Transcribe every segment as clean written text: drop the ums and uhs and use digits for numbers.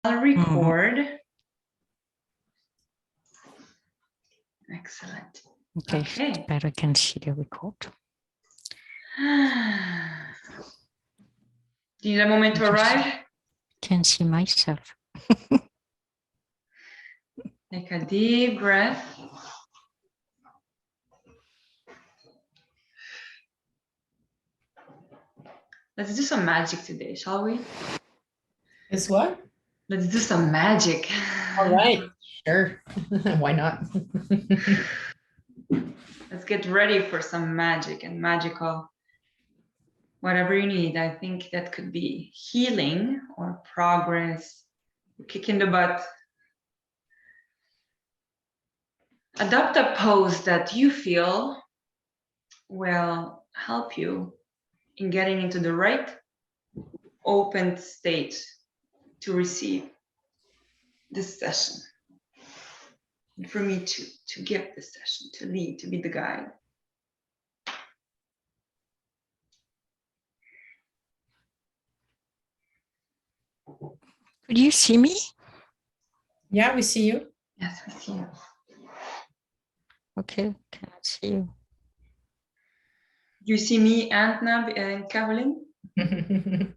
I'll record. Excellent. Okay. Better can see the record. Do you need a moment to arrive? Can see myself. Take a deep breath. Let's do some magic today, shall we? Is what? Let's do some magic. All right, sure. Why not? Let's get ready for some magic and magical, whatever you need. I think that could be healing or progress, kick in the butt. Adopt a pose that you feel will help you in getting into the right open state to receive this session. And for me to give this session, to lead, to be the guide. Could you see me? Yeah, we see you. Yes, we see you. Okay, cannot see you. You see me, Antnab and Caroline? Okay.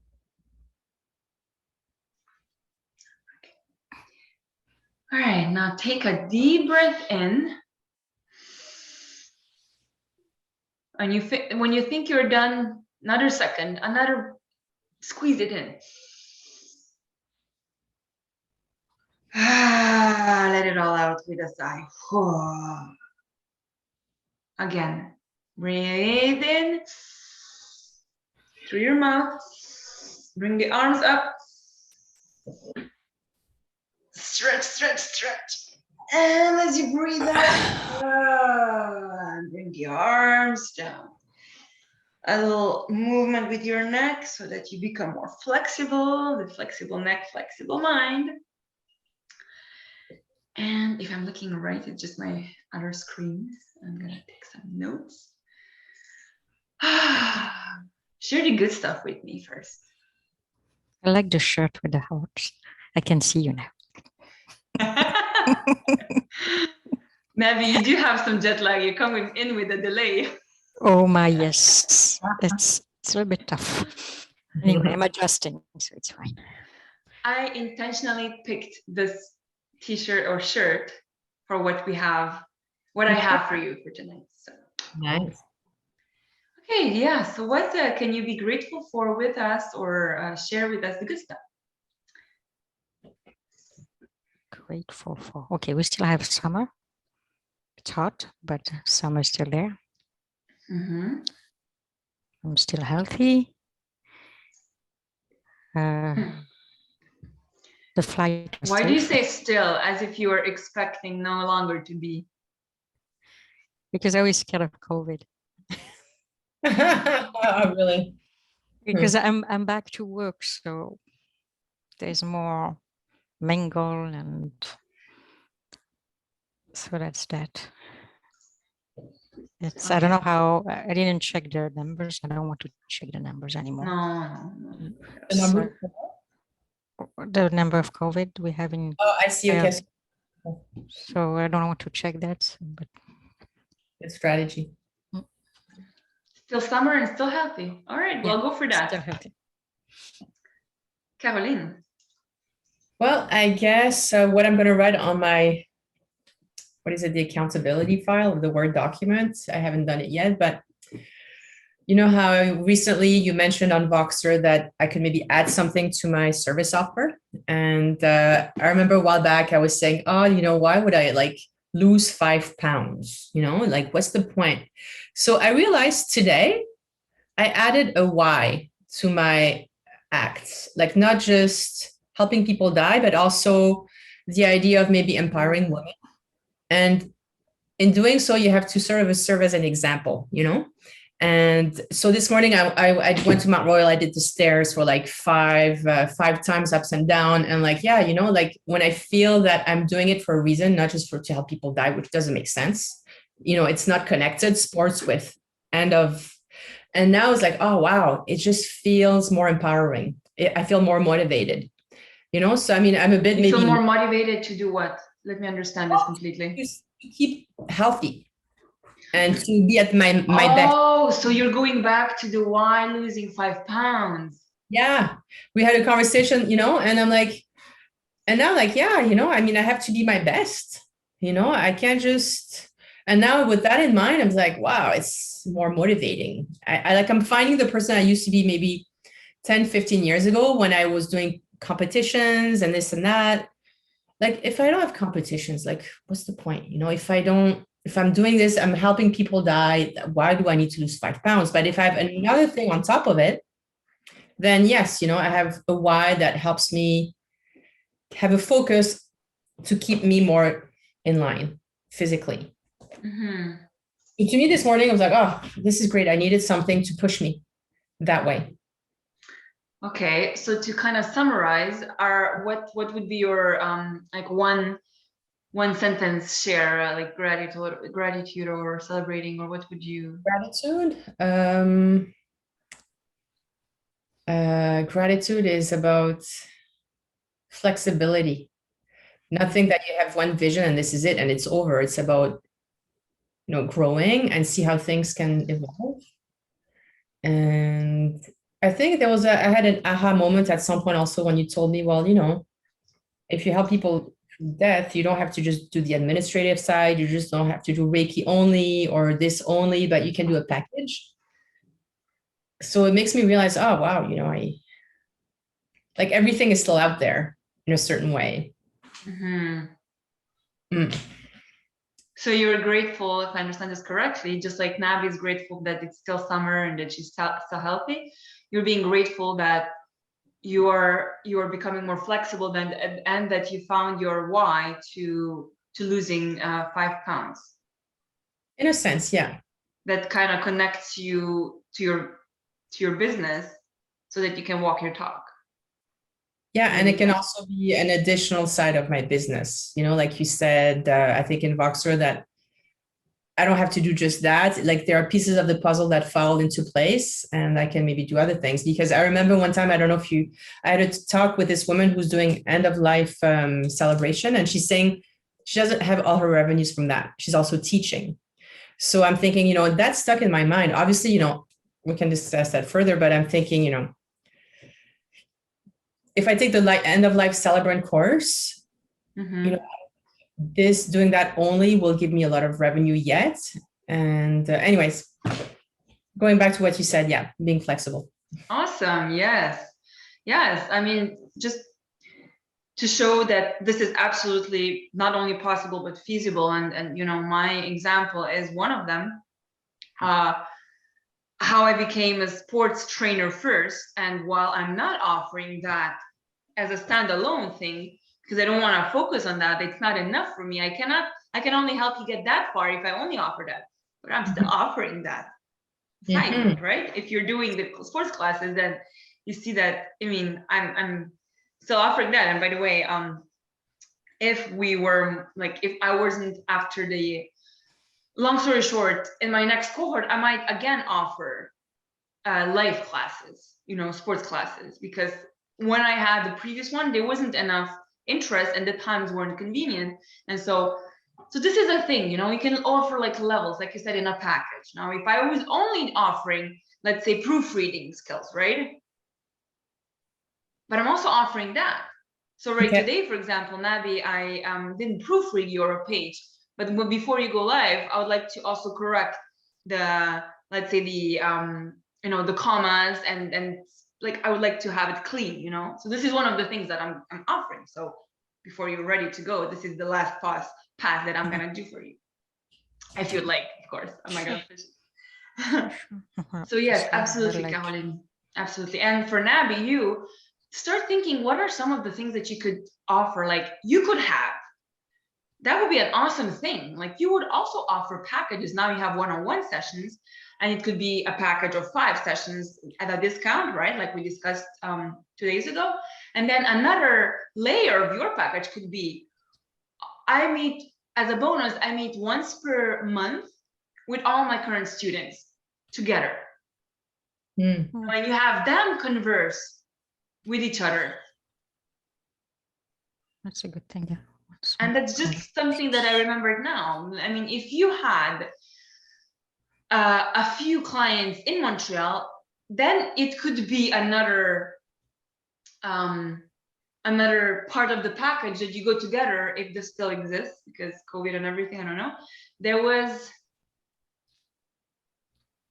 All right, now take a deep breath in. And when you think you're done, another second, squeeze it in. Let it all out with a sigh. Again, breathe in through your mouth. Bring the arms up. Stretch, stretch, stretch. And as you breathe out, bring the arms down. A little movement with your neck so that you become more flexible. The flexible neck, flexible mind. And if I'm looking right at just my other screens, I'm gonna take some notes. Share the good stuff with me first. I like the shirt with the hearts. I can see you now. Maybe you do have some jet lag. You're coming in with a delay. Oh my, yes. It's a little bit tough. Anyway, I'm adjusting, so it's fine. I intentionally picked this t-shirt or shirt for what I have for you for tonight. So Nice. okay, yeah. So what can you be grateful for with us or share with us the good stuff? Grateful for. Okay, we still have summer. It's hot, but summer is still there. Mm-hmm. I'm still healthy. The flight. Why do you say still, as if you were expecting no longer to be? Because I was scared of COVID. Oh, really? Because I'm back to work, so there's more mingle, and so that's that. It's okay. I don't know how. I didn't check the numbers. I don't want to check the numbers anymore. No. The number? The number of COVID we have in. Oh, I see. Okay. So I don't want to check that, but good strategy. Still summer and still healthy. All right, well, go for that. Still healthy. Caroline. Well, I guess what I'm going to write on my, the accountability file of the Word document. I haven't done it yet, but you know how recently you mentioned on Voxer that I could maybe add something to my service offer. And I remember a while back I was saying, oh, why would I lose 5 pounds? What's the point? So I realized today I added a why to my acts, not just helping people die, but also the idea of maybe empowering women. And in doing so, you have to sort of serve as an example, And so this morning I went to Mount Royal. I did the stairs for five times ups and down. And when I feel that I'm doing it for a reason, not just to help people die, which doesn't make sense. It's not connected, sports with and now it's oh, wow, it just feels more empowering. I feel more motivated. So I mean, I'm a bit You maybe feel more motivated to do what? Let me understand this completely. to keep healthy and to be at my best. Oh, so you're going back to the why losing 5 pounds. Yeah, we had a conversation, and I'm like, and now like, yeah, I mean, I have to be my best. I can't just. And now with that in mind, I'm like, wow, it's more motivating. I'm finding the person I used to be maybe 10, 15 years ago when I was doing competitions and this and that. Like, if I don't have competitions, like, what's the point? If I'm doing this, I'm helping people die. Why do I need to lose 5 pounds? But if I have another thing on top of it, then yes, I have a why that helps me have a focus to keep me more in line physically. Mm-hmm. To me this morning, I was like, oh, this is great. I needed something to push me that way. Okay, so to kind of summarize, what would be your like one sentence share, like gratitude or celebrating, or what would you? Gratitude. Gratitude is about flexibility. Nothing that you have one vision and this is it and it's over. It's about growing and see how things can evolve. And I think I had an aha moment at some point also when you told me, well, if you help people through death, you don't have to just do the administrative side. You just don't have to do Reiki only or this only, but you can do a package. So it makes me realize, oh, wow, like everything is still out there in a certain way. Mm-hmm. Mm. So you're grateful, if I understand this correctly, just like Nabi is grateful that it's still summer and that she's still healthy. You're being grateful that you are becoming more flexible and that you found your why to losing 5 pounds. In a sense, yeah. That kind of connects you to your business so that you can walk your talk. Yeah, and it can also be an additional side of my business. Like you said, I think in Voxer that I don't have to do just that. Like there are pieces of the puzzle that fall into place and I can maybe do other things. Because I remember one time, I don't know if I had a talk with this woman who's doing end of life celebration, and she's saying she doesn't have all her revenues from that. She's also teaching. So I'm thinking, that's stuck in my mind. Obviously, we can discuss that further, but I'm thinking, if I take the end of life celebrant course, mm-hmm. Doing that only will give me a lot of revenue yet. And anyways, going back to what you said, yeah, being flexible. Awesome. Yes. I mean, just to show that this is absolutely not only possible but feasible, and my example is one of them. How I became a sports trainer first, and while I'm not offering that as a standalone thing, because I don't want to focus on that, it's not enough for me. I can only help you get that far if I only offer that, but I'm still offering that side, right? If you're doing the sports classes, then you see that, I mean, I'm still offering that. And by the way, if I wasn't after the, long story short, in my next cohort, I might again offer life classes, sports classes, because when I had the previous one, there wasn't enough interest and the times weren't convenient. And so this is a thing, we can offer like levels, like you said, in a package. Now, if I was only offering, let's say, proofreading skills, right? But I'm also offering that. So today, for example, Nabi, I didn't proofread your page, but before you go live, I would like to also correct the, let's say, the the commas and like I would like to have it clean, So this is one of the things that I'm offering. So before you're ready to go, this is the last pass that I'm gonna do for you. If you'd like, of course. I'm not gonna finish it. So yes, absolutely, Caroline. Absolutely. And for Nabi, you start thinking, what are some of the things that you could offer? Like you could have, that would be an awesome thing. Like you would also offer packages. Now you have one-on-one sessions, and it could be a package of 5 sessions at a discount, right? Like we discussed 2 days ago. And then another layer of your package could be, as a bonus, I meet once per month with all my current students together. When you have them converse with each other, That's a good thing. Yeah. And that's just something that I remembered now. I mean, if you had a few clients in Montreal, then it could be another another part of the package that you go together, if this still exists, because COVID and everything, I don't know. There was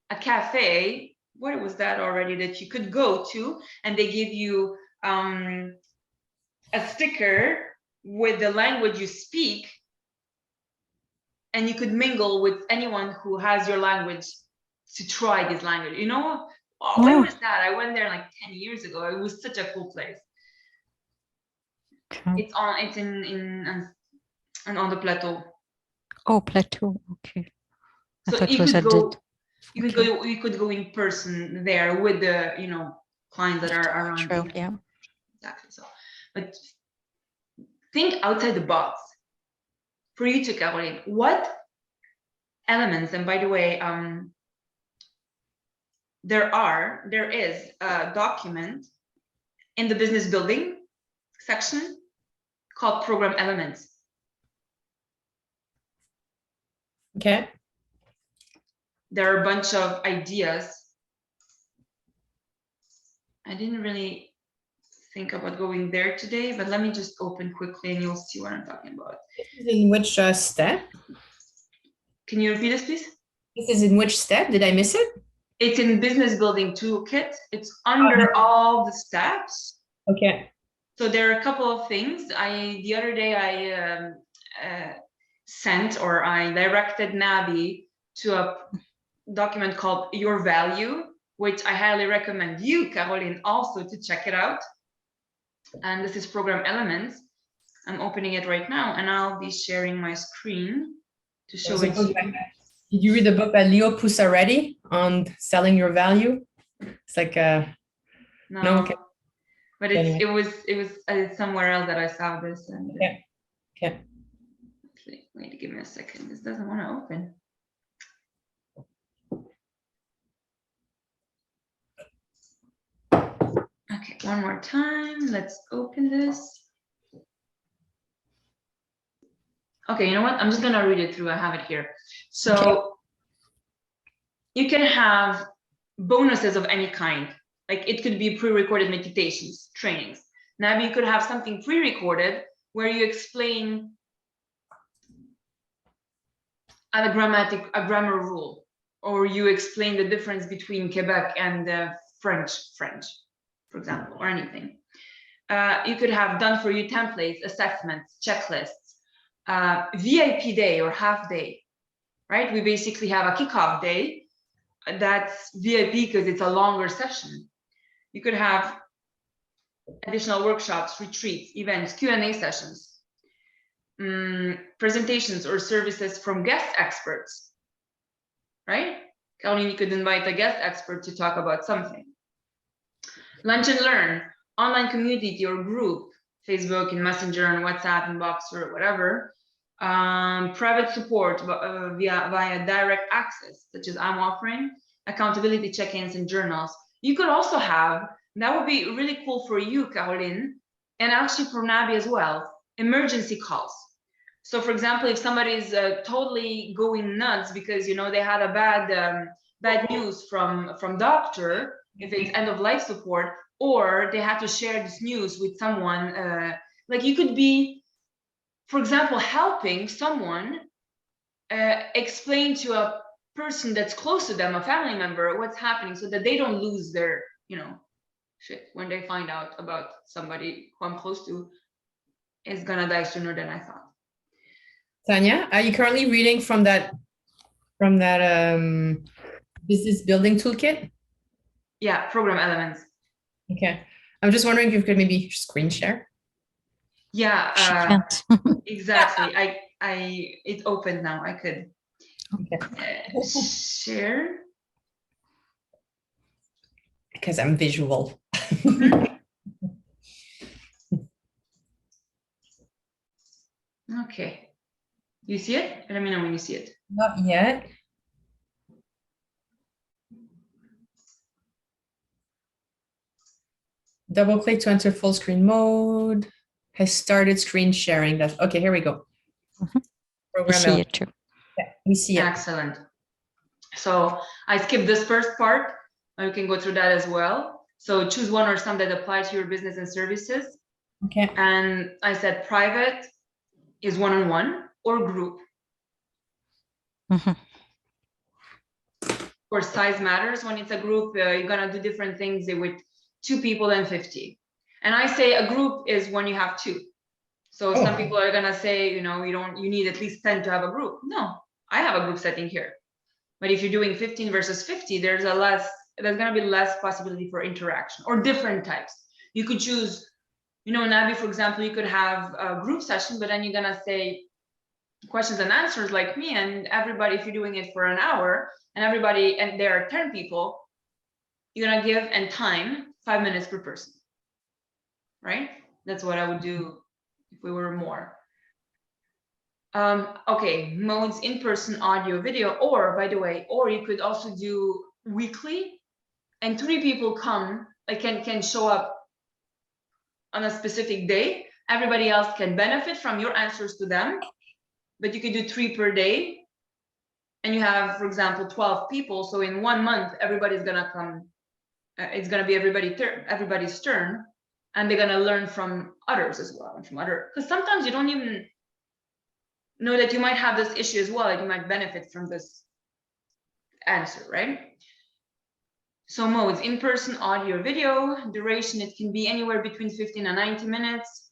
a cafe, where was that already, that you could go to, and they give you a sticker with the language you speak, and you could mingle with anyone who has your language to try this language. You know, oh, when was that? I went there like 10 years ago. It was such a cool place. Okay. It's in on the plateau. Oh, plateau. Okay. I So thought you it was could at go, the. you could go, you could go in person there with the, you know, clients that are around True, you. yeah. Exactly. So, but think outside the box. For you to Caroline, what elements, and by the way, there is a document in the business building section called program elements. Okay. There are a bunch of ideas. I didn't really think about going there today, but let me just open quickly and you'll see what I'm talking about. This is in which step? Can you repeat this, please? This is in which step? Did I miss it? It's in business building toolkit. It's under all the steps. Okay. So there are a couple of things. The other day I sent, or I directed Nabi to a document called Your Value, which I highly recommend you, Caroline, also to check it out. And this is program elements. I'm opening it right now, and I'll be sharing my screen to show it to you. Did you read the book by Leo Pusaretti on selling your value? It's like a No, okay. but Anyway. it was somewhere else that I saw this. And Okay. Okay. actually, wait, give me a second. This doesn't want to open. Okay, one more time. Let's open this. Okay, you know what? I'm just gonna read it through. I have it here. So Okay. you can have bonuses of any kind. Like it could be pre-recorded meditations, trainings. Now you could have something pre-recorded where you explain a grammar rule, or you explain the difference between Quebec and French, for example, or anything. You could have done for you templates, assessments, checklists, VIP day or half day, right? We basically have a kickoff day that's VIP because it's a longer session. You could have additional workshops, retreats, events, Q&A sessions, presentations or services from guest experts, right? Caroline, you could invite a guest expert to talk about something. Lunch and learn, online community or group, Facebook and Messenger and WhatsApp inbox or whatever. Private support via direct access, such as I'm offering, accountability check-ins and journals. You could also have, that would be really cool for you, Caroline, and actually for Nabi as well, emergency calls. So for example, if somebody is totally going nuts because, you know, they had a bad news from doctor, if it's end of life support, or they had to share this news with someone, like you could be, for example, helping someone explain to a person that's close to them, a family member, what's happening, so that they don't lose their, you know, shit when they find out about somebody who I'm close to is gonna die sooner than I thought. Tanya, are you currently reading from that business building toolkit? Yeah, program elements. Okay. I'm just wondering if you could maybe screen share. Yeah, exactly. It opened now. I could share because I'm visual. Okay. You see it? Let me know when you see it. Not yet. Double click to enter full screen mode. has started screen sharing. That's okay. Here we go. I Program see element. it too. Yeah, we see it. Excellent. So I skipped this first part. You can go through that as well. So choose one or some that apply to your business and services. Okay. And I said private is one-on-one or group. Mhm. Or size matters. When it's a group, you're gonna do different things with 2 people and 50. And I say a group is when you have 2. So some people are gonna say, you know, you need at least 10 to have a group. No, I have a group setting here. But if you're doing 15 versus 50, there's gonna be less possibility for interaction or different types. You could choose, you know, Nabi, for example, you could have a group session, but then you're gonna say questions and answers like me, and everybody, if you're doing it for an hour and there are 10 people, you're gonna give and time 5 minutes per person, right? That's what I would do if we were more. Okay, modes: in-person, audio, video, or by the way, or you could also do weekly, and 3 people come, like can show up on a specific day. Everybody else can benefit from your answers to them, but you could do 3 per day, and you have, for example, 12 people. So in 1 month, everybody's gonna come. It's gonna be everybody's turn, and they're gonna learn from others as well, and from because sometimes you don't even know that you might have this issue as well, like you might benefit from this answer, right? So modes: in-person, audio, video. Duration, it can be anywhere between 15 and 90 minutes,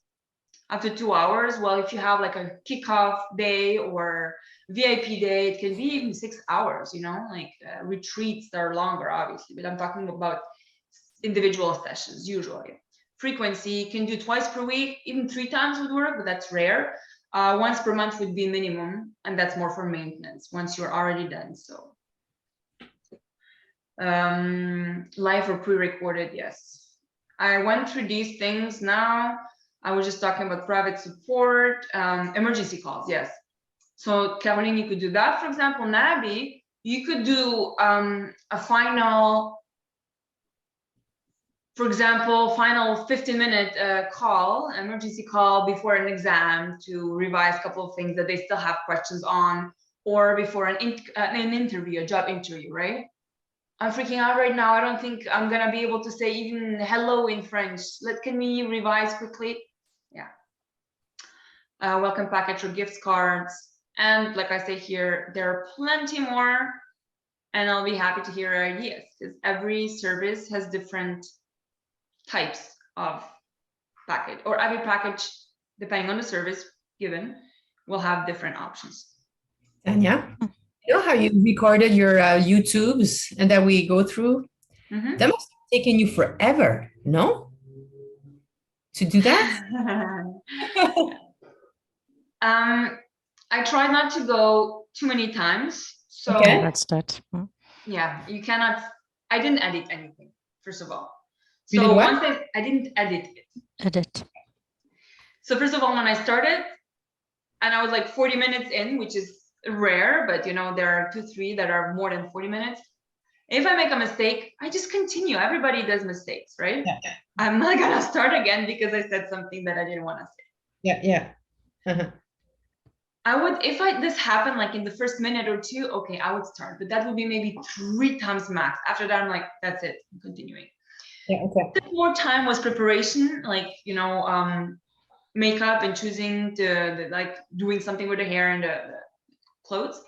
up to 2 hours. Well, if you have like a kickoff day or VIP day, it can be even 6 hours, you know, like retreats that are longer, obviously, but I'm talking about individual sessions usually. Frequency, can do twice per week, even 3 times would work, but that's rare. Once per month would be minimum, and that's more for maintenance once you're already done. So live or pre-recorded, yes. I went through these things now. I was just talking about private support, emergency calls, yes. So Caroline, you could do that. For example, Nabi, you could do a final, for example, final 15-minute call, emergency call before an exam to revise a couple of things that they still have questions on, or before an interview, a job interview, right? I'm freaking out right now. I don't think I'm gonna be able to say even hello in French. Can we revise quickly? Yeah. Welcome package or gift cards. And like I say here, there are plenty more, and I'll be happy to hear ideas, because every service has different types of package, or every package, depending on the service given, will have different options. Tanya, you know how you recorded your YouTubes and that we go through? Mm-hmm. That must have taken you forever, no? To do that? I try not to go too many times. So Okay. That's that. yeah, you cannot. I didn't edit anything, first of all. You So did what? one thing, I didn't edit it. Edit. So first of all, when I started, and I was like 40 minutes in, which is rare, but you know, there are 2-3 that are more than 40 minutes. If I make a mistake, I just continue. Everybody does mistakes, right? Yeah. I'm not gonna start again because I said something that I didn't want to say. Yeah. Uh-huh. I would, if this happened like in the first minute or 2, okay, I would start, but that would be maybe 3 times max. After that, I'm like, that's it, I'm continuing. Yeah, okay. More time was preparation, like, you know, makeup and choosing like doing something with the hair and the clothes.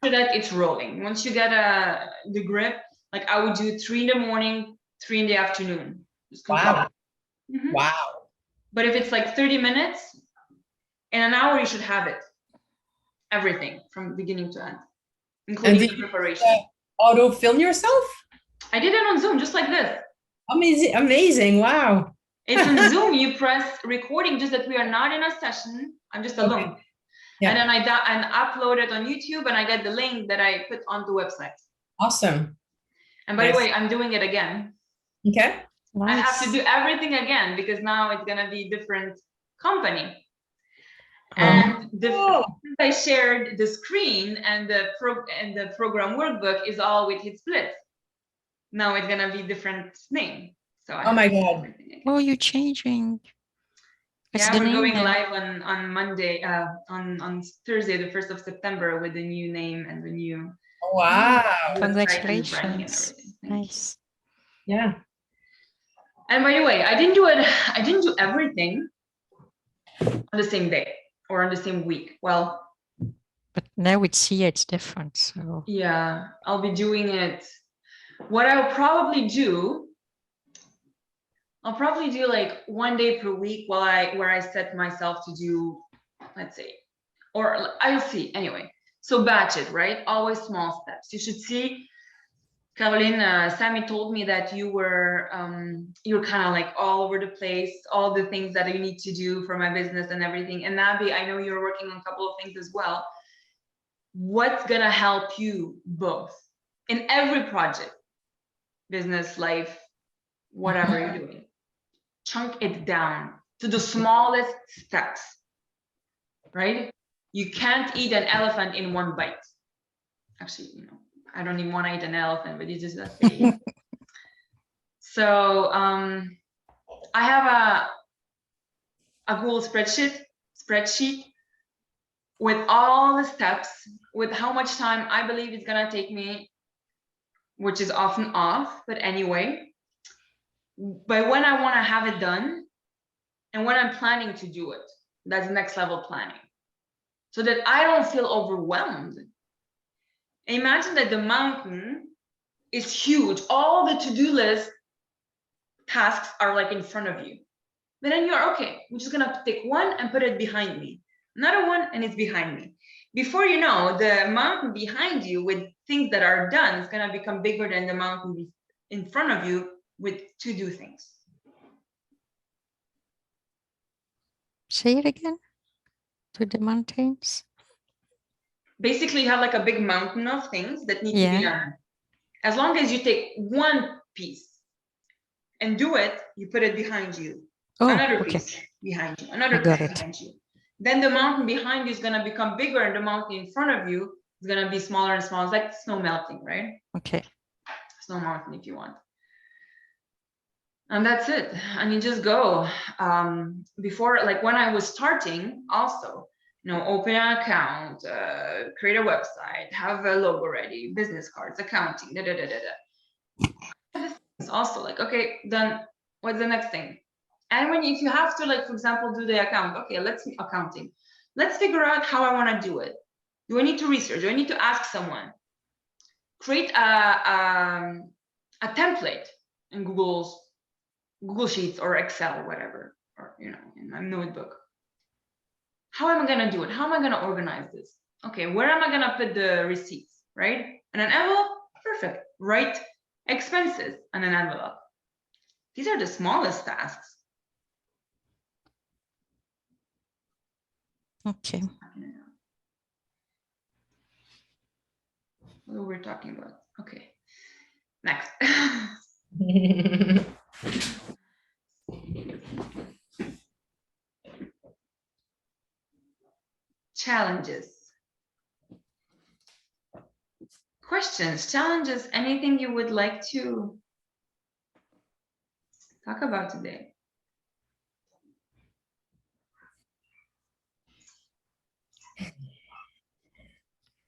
After that, it's rolling. Once you get the grip, like I would do 3 in the morning, 3 in the afternoon. Wow. Mm-hmm. Wow. But if it's like 30 minutes, in an hour, you should have it. Everything from beginning to end, including the preparation. Auto film yourself? I did it on Zoom, just like this. Amazing. Wow. It's on Zoom, you press recording, just that we are not in a session. I'm just alone. Okay. Yeah. And then I upload it on YouTube, and I get the link that I put on the website. Awesome. And by the way, I'm doing it again. Okay. Nice. I have to do everything again because now it's gonna be different company. And I shared the screen, and the program workbook is all with hit split. Now it's gonna be different name. So oh my God. Oh, you're changing. What's Yeah, the we're name? going live on Monday, on Thursday, the 1st of September, with the new name and the new Wow. website and branding and Congratulations. everything. Thank you. Nice. Yeah. And by the way, I didn't do everything on the same day or on the same week. Well, But now with CA, it's different. So yeah, I'll be doing it. What I'll probably do like 1 day per week where I set myself to do, let's say, or I'll see anyway. So batch it, right? Always small steps. You should see, Caroline, Sammy told me that you're kind of like all over the place, all the things that you need to do for my business and everything. And Nabi, I know you're working on a couple of things as well. What's gonna help you both in every project, business, life, whatever you're doing? Chunk it down to the smallest steps, right? You can't eat an elephant in one bite. Actually, I don't even want to eat an elephant, but you just have to eat. So I have a Google spreadsheet with all the steps, with how much time I believe it's gonna take me, which is often off, but anyway, by when I want to have it done and when I'm planning to do it. That's next level planning, so that I don't feel overwhelmed. Imagine that the mountain is huge. All the to-do list tasks are like in front of you. But then you're okay, we're just gonna take one and put it behind me. Another one and it's behind me. Before you know, the mountain behind you with things that are done is gonna become bigger than the mountain in front of you with to-do things. say it again. To the mountains. Basically, you have like a big mountain of things that need to be Yeah. done. As long as you take one piece and do it, you put it behind you. Oh, Another okay. piece behind you, another got piece it. behind you. Then the mountain behind you is gonna become bigger, and the mountain in front of you is gonna be smaller and smaller. It's like snow melting, right? Okay. Snow mountain, if you want. And that's it. And you just go. Before, like when I was starting, also, open an account, create a website, have a logo ready, business cards, accounting, da da da da da. It's also like, okay, then what's the next thing? And if you have to, like, for example, do the account, okay, accounting. Let's figure out how I want to do it. Do I need to research? Do I need to ask someone? Create a template in Google Sheets or Excel or whatever, or in my notebook. How am I gonna do it? How am I gonna organize this? Okay, where am I gonna put the receipts, right? In an envelope, perfect. Write expenses on an envelope. These are the smallest tasks. Okay. What we're talking about. Okay, next. Challenges. Questions, challenges, anything you would like to talk about today?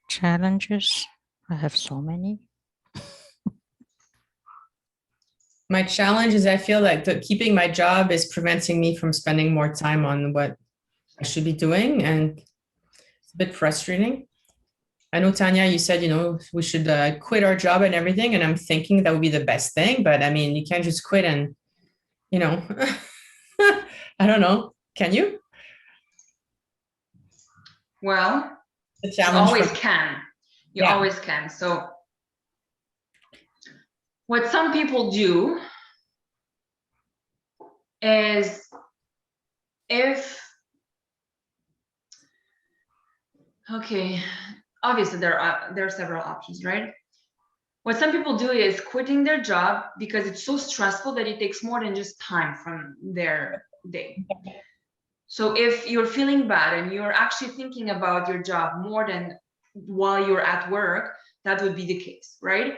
Challenges. I have so many. My challenge is I feel like keeping my job is preventing me from spending more time on what I should be doing, and it's a bit frustrating. I know, Tanya, you said, we should quit our job and everything, and I'm thinking that would be the best thing, but I mean, you can't just quit and, I don't know. Can you? Well, The you challenge always for- can. You Yeah. always can. So what some people do is, obviously there are several options, right? What some people do is quitting their job because it's so stressful that it takes more than just time from their day. So if you're feeling bad and you're actually thinking about your job more than while you're at work, that would be the case, right?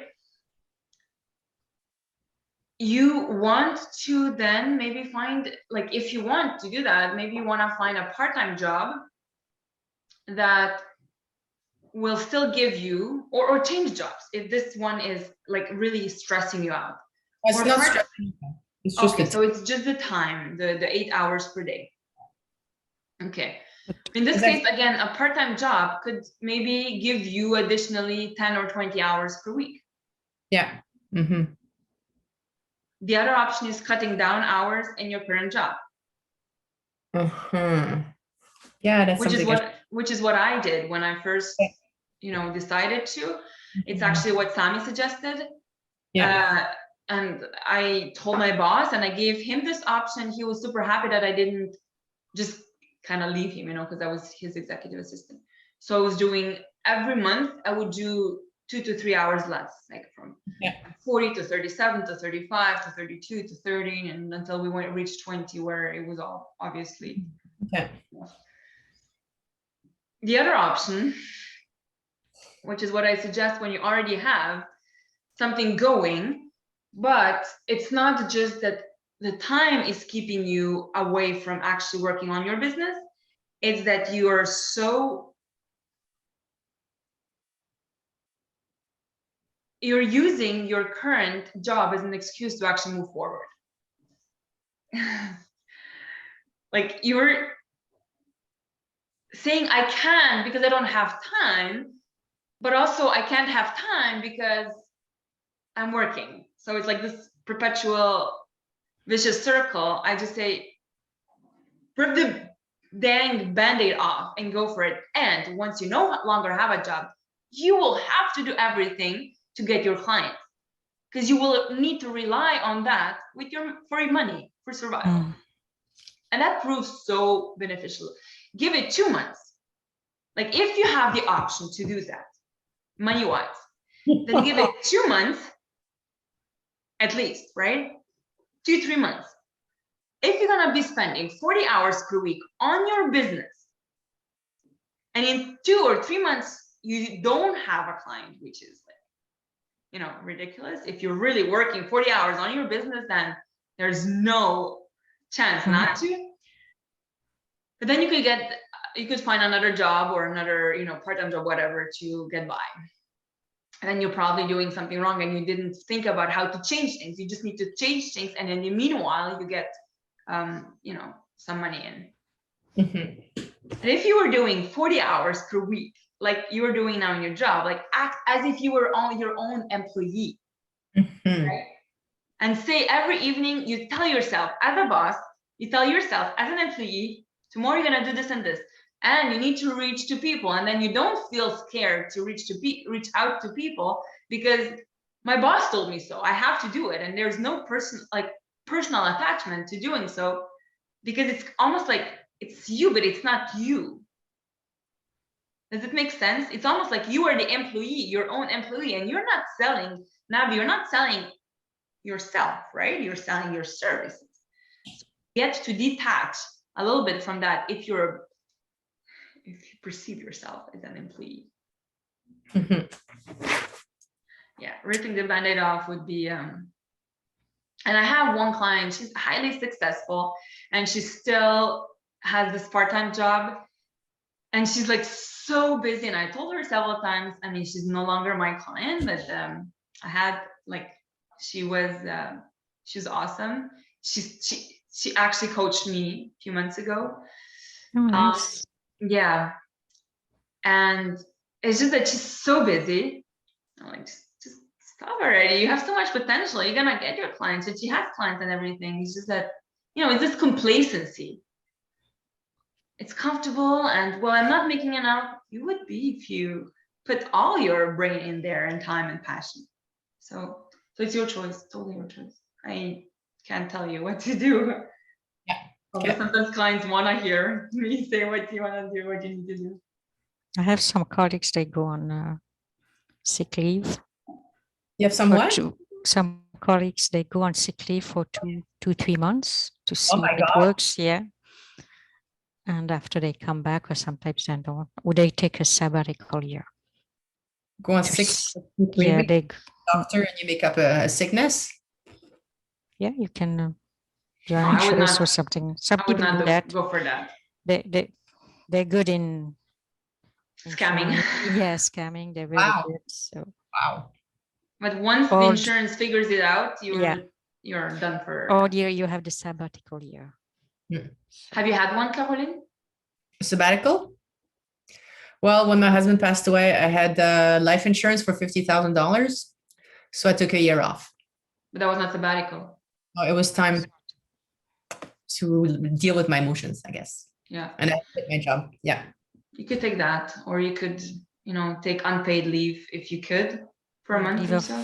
you want to then maybe find, like, if you want to do that, maybe you want to find a part-time job that will still give you, or change jobs if this one is like really stressing you out. It's Or not part- stressing. It's just Okay, the so it's just the time, the 8 hours per day. Okay. In this Exactly. case, again, a part-time job could maybe give you additionally 10 or 20 hours per week. Yeah. Mm-hmm. The other option is cutting down hours in your current job, Uh-huh. Yeah, that's which is something. which is what I did when I first, decided to. It's actually what Sami suggested. Yeah. And I told my boss and I gave him this option. He was super happy that I didn't just kind of leave him, because I was his executive assistant. So I was doing, every month I would do 2 to 3 hours less, like from 40 to 37 to 35 to 32 to 30, and until we reached 20, where it was all obviously. Okay. The other option, which is what I suggest when you already have something going, but it's not just that the time is keeping you away from actually working on your business, it's that you are you're using your current job as an excuse to actually move forward. Like, you're saying I can because I don't have time, but also I can't have time because I'm working. So it's like this perpetual vicious circle. I just say, rip the dang band-aid off and go for it. And once you no longer have a job, you will have to do everything to get your clients, because you will need to rely on that for your money, for survival. And that proves so beneficial. Give it 2 months. Like, if you have the option to do that, money-wise, then give it 2 months at least, right? 2-3 months. If you're gonna be spending 40 hours per week on your business, and in 2 or 3 months you don't have a client, which is like, ridiculous. If you're really working 40 hours on your business, then there's no chance not to. But then you could find another job or another, part-time job, whatever, to get by. And then you're probably doing something wrong and you didn't think about how to change things. You just need to change things, and in the meanwhile you get some money in. And if you were doing 40 hours per week, like you were doing now in your job, like act as if you were your own employee, right? And say every evening, you tell yourself as a boss, you tell yourself as an employee, tomorrow you're gonna do this and this, and you need to reach to people. And then you don't feel scared to reach out to people, because my boss told me so, I have to do it. And there's no personal attachment to doing so, because it's almost like it's you, but it's not you. Does it make sense? It's almost like you are the employee, your own employee, and you're not selling, Nabi, you're not selling yourself, right? You're selling your services. So get to detach a little bit from that if you perceive yourself as an employee. Yeah, ripping the band-aid off would be and I have one client, she's highly successful and she still has this part-time job, and she's like so busy. And I told her several times, I mean, she's no longer my client, but I had she was awesome. She actually coached me a few months ago. Oh, nice. Yeah, and it's just that she's so busy. I'm like, just stop already. You have so much potential. You're gonna get your clients, and she has clients and everything. It's just that, it's this complacency. It's comfortable, and well, I'm not making enough. You would be if you put all your brain in there, and time and passion. So it's your choice, totally your choice. I can't tell you what to do. Yeah. Although sometimes clients want to hear me say what you want to do, what you need to do. I have some colleagues, they go on sick leave. You have some what? Some colleagues, they go on sick leave for 2-3 months to see if it God. works. Yeah. And after they come back, or sometimes they don't, or they take a sabbatical year. Go on sick. Yeah, they doctor and you make up a sickness. Yeah, you can do an No, I would insurance or not- something. Some I would people not do that. go for that. They're good in Scamming. insurance. Yeah, scamming. They're really Wow. good. So, Wow. But once the Or- insurance figures it out, Yeah. you're done for. or you have the sabbatical year. Have you had one, Caroline? Sabbatical? Well, when my husband passed away, I had life insurance for $50,000. So I took a year off. But that was not sabbatical. It was time to deal with my emotions, I guess. Yeah. And I quit my job. Yeah. You could take that, or you could, take unpaid leave if you could for a month Leave or of, so.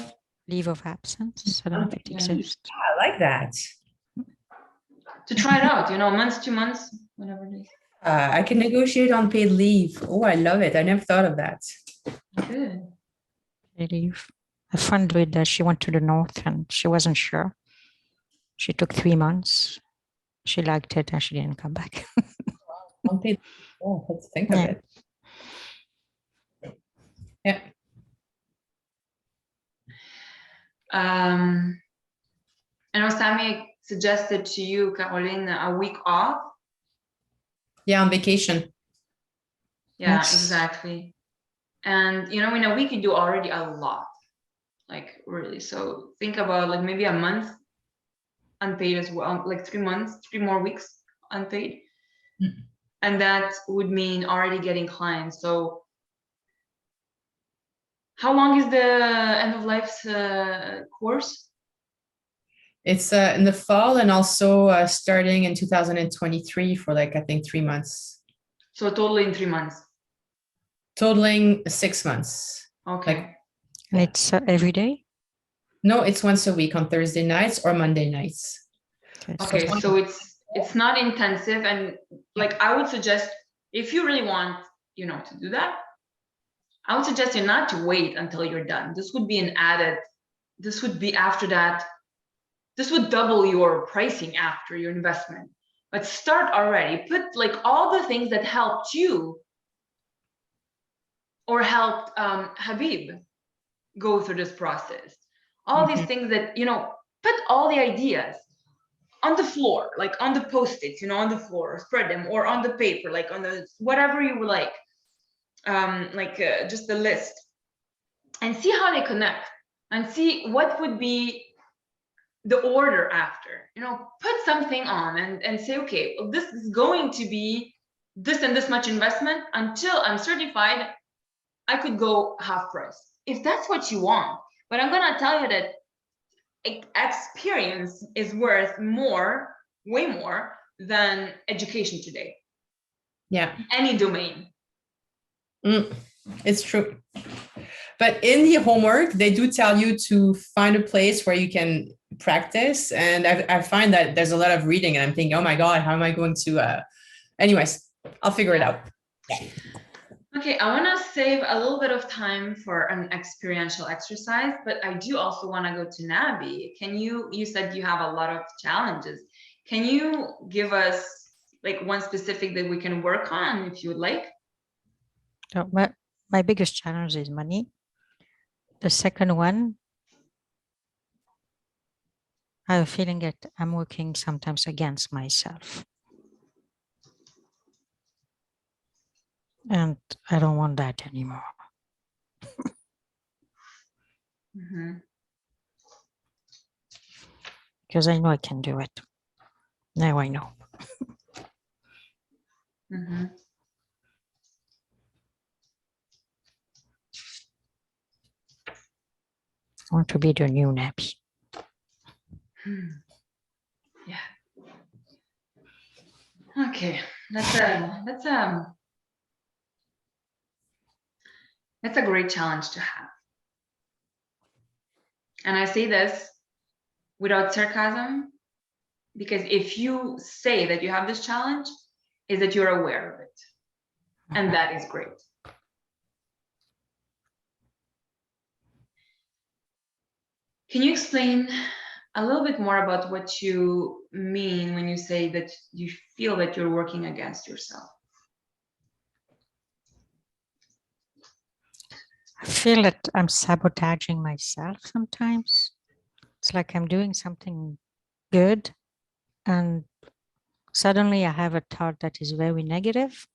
leave of absence. I don't know if it Yeah. exists. I like that. To try it out, months, 2 months, whatever it is. I can negotiate on paid leave. Oh, I love it. I never thought of that. Good. Leave. A friend did that. She went to the north and she wasn't sure. She took 3 months. She liked it and she didn't come back. On paid. Oh, let's think of Yeah. it. Yeah. I know Sammy suggested to you, Caroline, a week off. Yeah, on vacation. Yeah, Yes. exactly. And in a week you do already a lot, like really. So think about like maybe a month unpaid as well, like 3 months, 3 more weeks unpaid. Mm. And that would mean already getting clients. So how long is the end of life's course? It's in the fall and also starting in 2023 for like, I think 3 months. So totally in 3 months. Totaling 6 months. Okay. And it's every day. No, it's once a week on Thursday nights or Monday nights. Okay, so it's not intensive, and like I would suggest if you really want, to do that, I would suggest you not to wait until you're done. This would be this would be after that. This would double your pricing after your investment. But start already. Put like all the things that helped you or helped Habib go through this process. All these things that, put all the ideas on the floor, like on the post-its, on the floor, spread them, or on the paper, like on the whatever you would like just the list, and see how they connect, and see what would be the order after. Put something on and say, okay, well, this is going to be this and this much investment until I'm certified. I could go half price if that's what you want. But I'm gonna tell you that experience is worth more, way more than education today. Yeah. Any domain. It's true. But in the homework, they do tell you to find a place where you can practice. And I find that there's a lot of reading and I'm thinking, oh my God, how am I going to, anyways, I'll figure it out. Yeah. Okay, I want to save a little bit of time for an experiential exercise, but I do also want to go to Nabi. You said you have a lot of challenges. Can you give us like one specific that we can work on if you would like? So my biggest challenge is money. The second one, I have a feeling that I'm working sometimes against myself. And I don't want that anymore. Because I know I can do it. Now I know. I want to be the new Nabi. Yeah. Okay, that's a great challenge to have. And I say this without sarcasm, because if you say that you have this challenge, is that you're aware of it. And that is great. Can you explain a little bit more about what you mean when you say that you feel that you're working against yourself? I feel that I'm sabotaging myself sometimes. It's like I'm doing something good. And suddenly I have a thought that is very negative.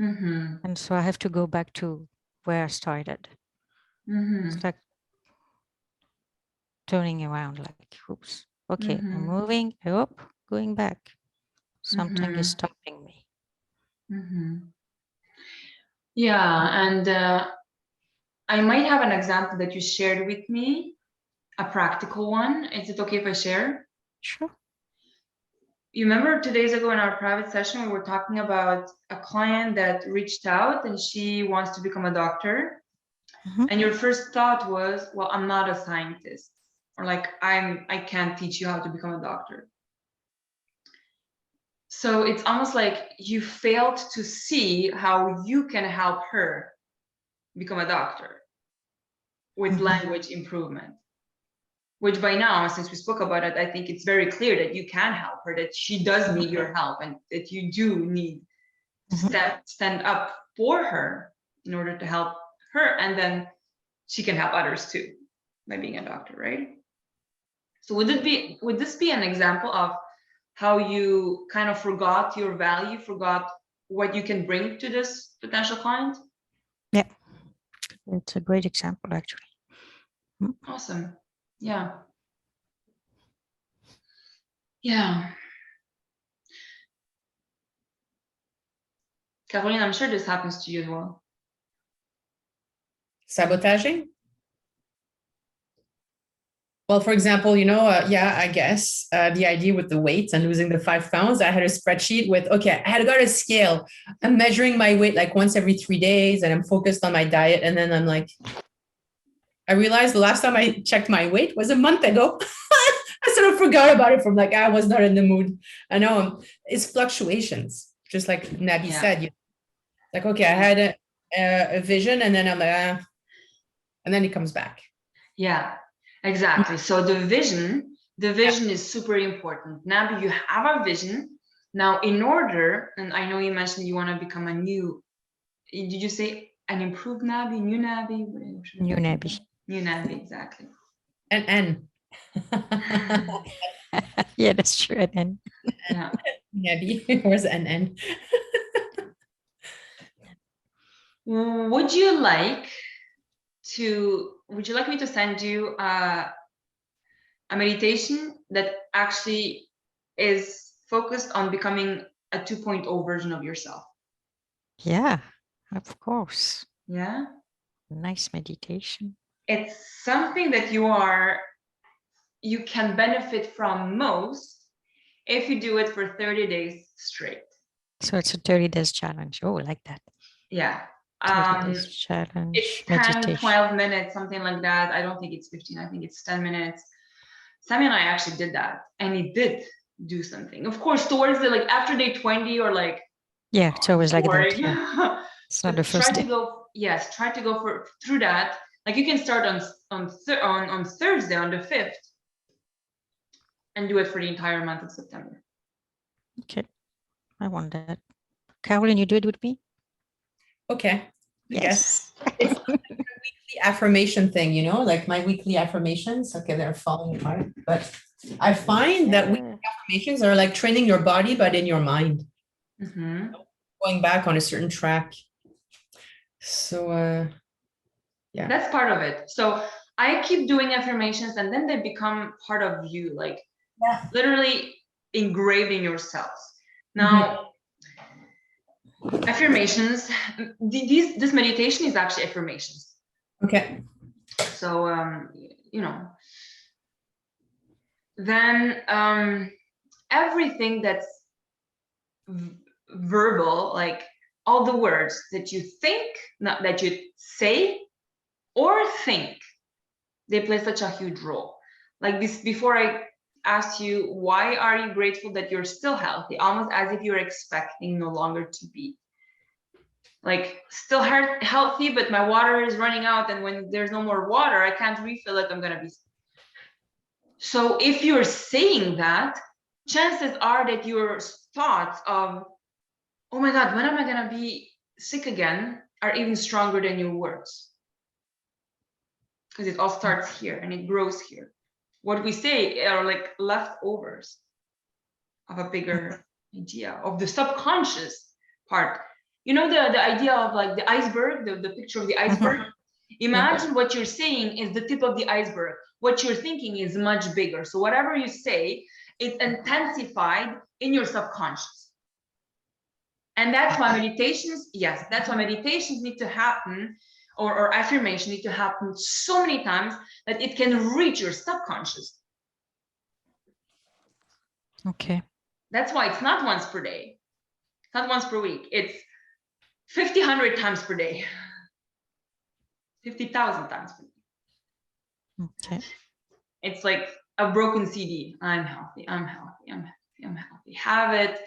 Mm-hmm. And so I have to go back to where I started. Mm-hmm. It's like turning around, like, oops, okay, I'm Mm-hmm. moving, going back. Something is Mm-hmm. stopping me. Mm-hmm. Yeah, and I might have an example that you shared with me, a practical one. Is it okay if I share? Sure. You remember 2 days ago in our private session, we were talking about a client that reached out and she wants to become a doctor. Mhm. And your first thought was, well, I'm not a scientist, or like I can't teach you how to become a doctor. So it's almost like you failed to see how you can help her become a doctor with Mhm. language improvement. Which by now, since we spoke about it, I think it's very clear that you can help her, that she does need your help, and that you do need to Mhm. stand up for her in order to help her, and then she can help others too by being a doctor, right? So would this be an example of how you kind of forgot your value, forgot what you can bring to this potential client? Yeah, it's a great example, actually. Awesome. Yeah. Yeah. Caroline, I'm sure this happens to you as well. Sabotaging? Well, for example, yeah, I guess the idea with the weight and losing the 5 pounds, I had a spreadsheet with, okay, I had got a scale. I'm measuring my weight like once every 3 days and I'm focused on my diet. And then I'm like, I realized the last time I checked my weight was a month ago. I sort of forgot about it from like, I was not in the mood. I know it's fluctuations, just like Nabi said. Like, okay, I had a vision and then I'm like, and then it comes back. Yeah, exactly. So the vision is super important. Nabi, you have a vision. Now, in order, and I know you mentioned you want to become did you say an improved Nabi, new Nabi? New Nabi. New Nabi, exactly. And yeah, that's true. And Yeah. Nabi, where's NN? Would you like me to send you a meditation that actually is focused on becoming a 2.0 version of yourself? yeah, of course. Yeah. Nice meditation. It's something that you can benefit from most if you do it for 30 days straight. So it's a 30 days challenge. Oh, like that. Yeah. 30 days challenge. It's 10, 12 minutes, something like that. I don't think it's 15. I think it's 10 minutes. Sammy and I actually did that, and it did do something. Of course, towards after day 20 or like, yeah, it's always like that. Yeah. It's not the first day. Try to go through that. Like you can start on Thursday, on the 5th, and do it for the entire month of September. Okay, I want that. Caroline, you do it with me? Okay. I guess. Yes. It's like a weekly affirmation thing, like my weekly affirmations. Okay, they're falling apart. But I find that weekly affirmations are like training your body, but in your mind. Mm-hmm. Going back on a certain track. So, yeah. That's part of it. So I keep doing affirmations, and then they become part of you, like literally engraved in your cells. Now, affirmations, this meditation is actually affirmations. Okay. So, then everything that's verbal, like all the words that you think, not that you say or think, they play such a huge role. Like this, before I asked you, why are you grateful that you're still healthy? Almost as if you're expecting no longer to be. Like still healthy, but my water is running out, and when there's no more water, I can't refill it, I'm gonna be. So if you're saying that, chances are that your thoughts of, oh my God, when am I gonna be sick again, are even stronger than your words. Because it all starts here and it grows here. what we say are like leftovers of a bigger idea of the subconscious part. You know, the idea of like the iceberg, the picture of the iceberg. Imagine what you're saying is the tip of the iceberg. What you're thinking is much bigger. So whatever you say is intensified in your subconscious. And that's why meditations, yes, that's why meditations need to happen, or affirmation need to happen so many times that it can reach your subconscious. Okay. That's why it's not once per day, not once per week. It's 50, 100 times per day, 50,000 times per day. Okay. It's like a broken CD. I'm healthy, I'm healthy, I'm healthy, I'm healthy. Have it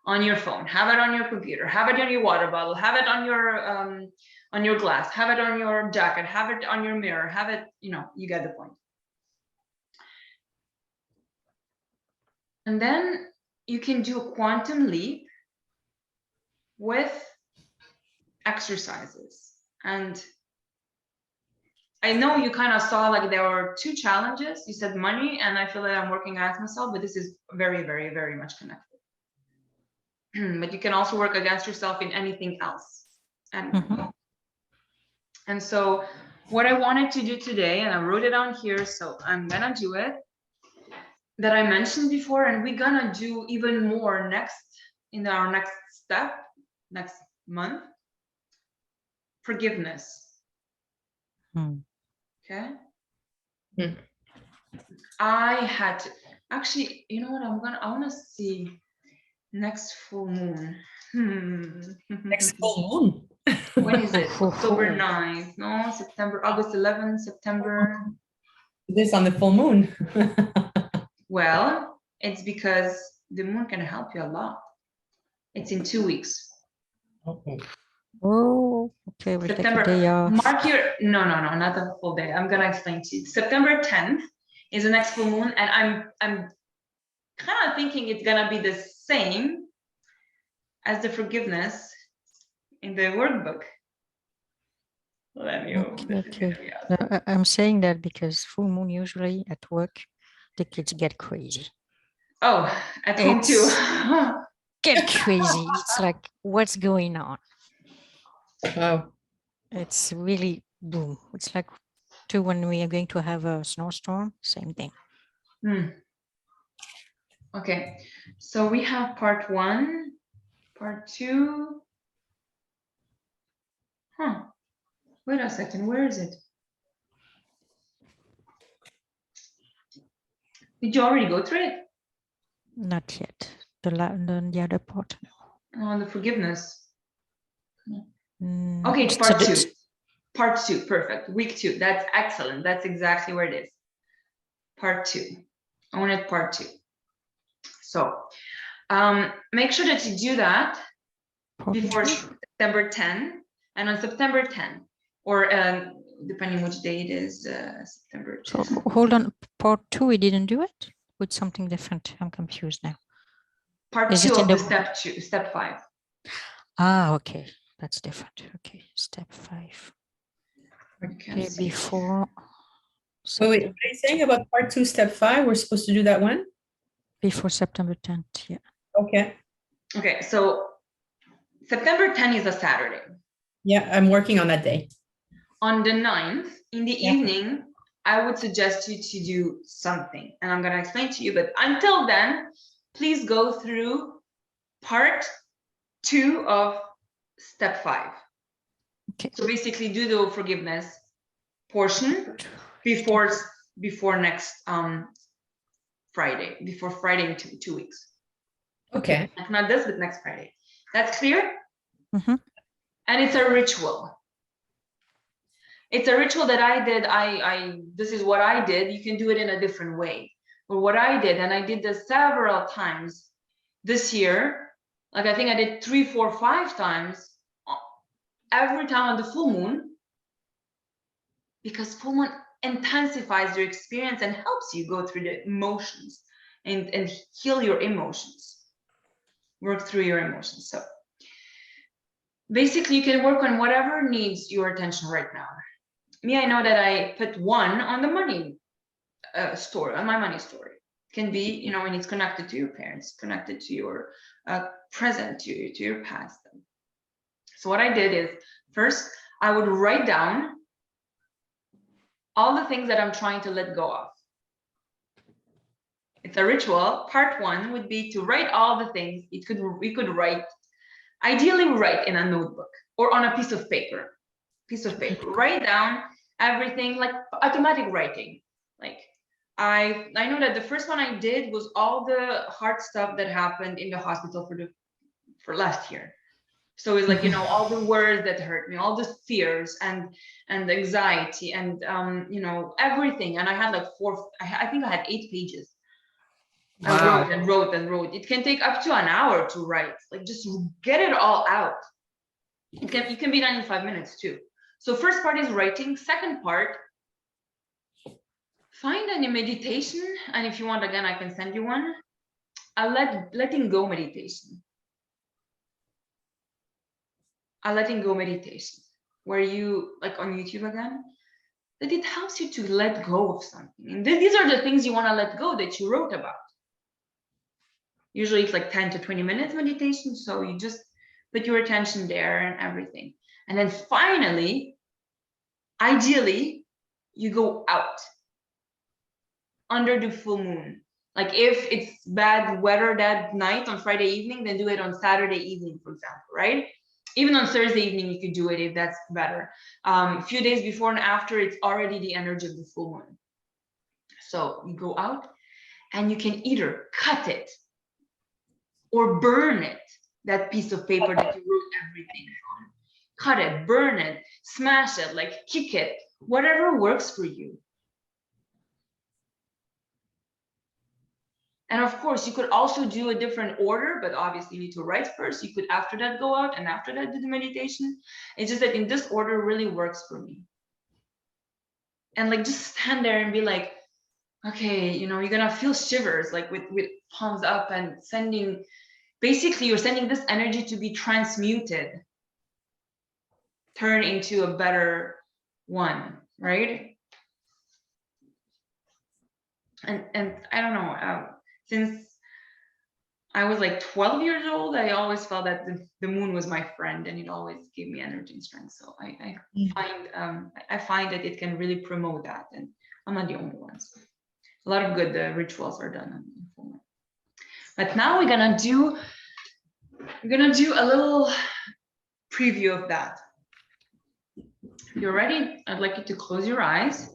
on your phone, have it on your computer, have it on your water bottle, have it on your glass, have it on your jacket, have it on your mirror, have it, you know, you get the point. And then you can do a quantum leap with exercises. And I know you kind of saw like there were two challenges. You said money, and I feel like I'm working against myself, but this is very, very, very much connected. But you can also work against yourself in anything else. And so what I wanted to do today, and I wrote it down here, so I'm gonna do it, that I mentioned before, and we're gonna do even more next, in our next step, next month, forgiveness. Okay. I had to, actually, you know what, I want to see next full moon. Next full moon. When is it? October 9th, no, September, August 11th, September. This on the full moon. Well, it's because the moon can help you a lot. It's in 2 weeks. Oh, okay. We'll September, take a day off. mark your, no, not a full day. I'm gonna explain to you. September 10th is the next full moon, and I'm kind of thinking it's gonna be the same as the forgiveness in the workbook. Let me open it. Okay. No, I'm saying that because full moon usually at work, the kids get crazy. Oh, at home too. Get crazy. It's like, what's going on? Oh. It's really boom. It's like to when we are going to have a snowstorm, same thing. Okay, so we have part 1, part 2. Wait a second, where is it? Did you already go through it? Not yet. The other part. On the forgiveness. Mm, Okay, it's so part 2. Part 2, perfect. Week 2, that's excellent. That's exactly where it is. Part 2. I wanted part 2. So make sure that you do that before September 10, and on September 10, or depending which day it is, September 10. So hold on, part 2, we didn't do it with something different. I'm confused now. Part 2 of the step 2, step 5. Ah, okay, that's different. Okay, step 5. Okay, before. Wait, what are you saying about part 2, step 5? We're supposed to do that one? Before September 10th, yeah. Okay. Okay, so September 10 is a Saturday. Yeah, I'm working on that day. On the 9th, in the evening, I would suggest you to do something, and I'm going to explain to you, but until then, please go through part 2 of step 5. Okay. So basically do the forgiveness portion before next Friday, before Friday in 2 weeks. Okay. Like not this, but next Friday. That's clear? Mm-hmm. And it's a ritual. It's a ritual that I did. This is what I did. You can do it in a different way. But what I did, and I did this several times this year, like I think I did 3, 4, 5 times, every time on the full moon, because full moon intensifies your experience and helps you go through the emotions and heal your emotions, work through your emotions. So basically you can work on whatever needs your attention right now. Me, I know that I put 1 on the money story, my money story. Can be, you know, when it's connected to your parents, connected to your present, to your past. So what I did is, first, I would write down all the things that I'm trying to let go of. It's a ritual. Part one would be to write all the things. We could write, ideally write in a notebook or on a piece of paper. Write down everything, like automatic writing. Like I know that the first one I did was all the hard stuff that happened in the hospital for last year. So it's like, you know, all the words that hurt me, all the fears and anxiety and you know, everything. And I had like I think I had 8 pages. Wow. I wrote and wrote and wrote. It can take up to an hour to write. Like just get it all out. It can be done in 5 minutes too. So first part is writing. Second part, find any meditation. And if you want, again, I can send you one. A letting go meditation. A letting go meditation, where you, like on YouTube again, that it helps you to let go of something. And these are the things you want to let go that you wrote about. Usually it's like 10 to 20 minutes meditation. So you just put your attention there and everything. And then finally, ideally, you go out under the full moon. Like if it's bad weather that night on Friday evening, then do it on Saturday evening, for example, right? Even on Thursday evening, you could do it if that's better. A few days before and after, it's already the energy of the full moon. So you go out and you can either cut it or burn it, that piece of paper that you wrote everything on. Cut it, burn it, smash it, like kick it, whatever works for you. And of course, you could also do a different order, but obviously you need to write first. You could after that go out and after that do the meditation. It's just that in this order really works for me. And like just stand there and be like, okay, you know, you're gonna feel shivers, like with palms up and sending, basically you're sending this energy to be transmuted, turn into a better one, right? And I don't know, since I was like 12 years old, I always felt that the moon was my friend and it always gave me energy and strength. So I find that it can really promote that, and I'm not the only one. So a lot of good rituals are done on full moon. But now we're gonna do a little preview of that. If you're ready, I'd like you to close your eyes.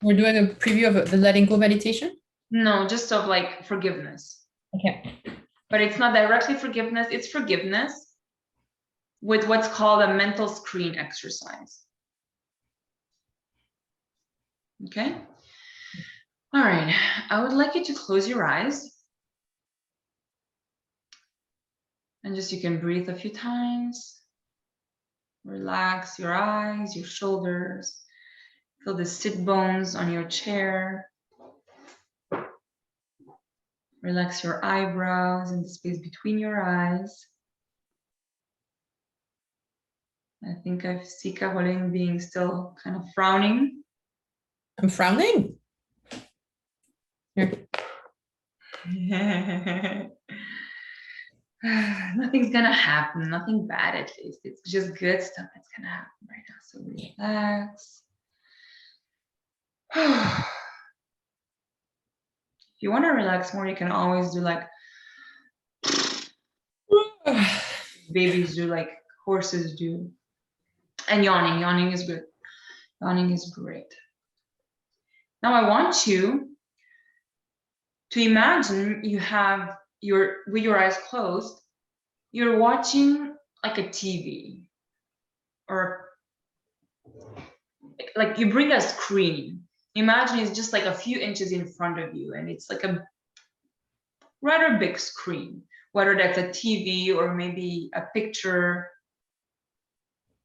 We're doing a preview of the letting go meditation? No, just of like forgiveness. Okay. But it's not directly forgiveness, it's forgiveness with what's called a mental screen exercise. Okay? All right, I would like you to close your eyes. And just you can breathe a few times. Relax your eyes, your shoulders. Feel the sit bones on your chair. Relax your eyebrows and the space between your eyes. I think I see Caroline being still kind of frowning. I'm frowning. Nothing's gonna happen, nothing bad at least. It's just good stuff that's gonna happen right now. So relax. If you want to relax more, you can always do like babies do, like horses do. And yawning is good. Yawning is great. Now I want you to imagine you have with your eyes closed, you're watching like a TV, or like you bring a screen. Imagine it's just like a few inches in front of you, and it's like a rather big screen, whether that's a TV or maybe a picture,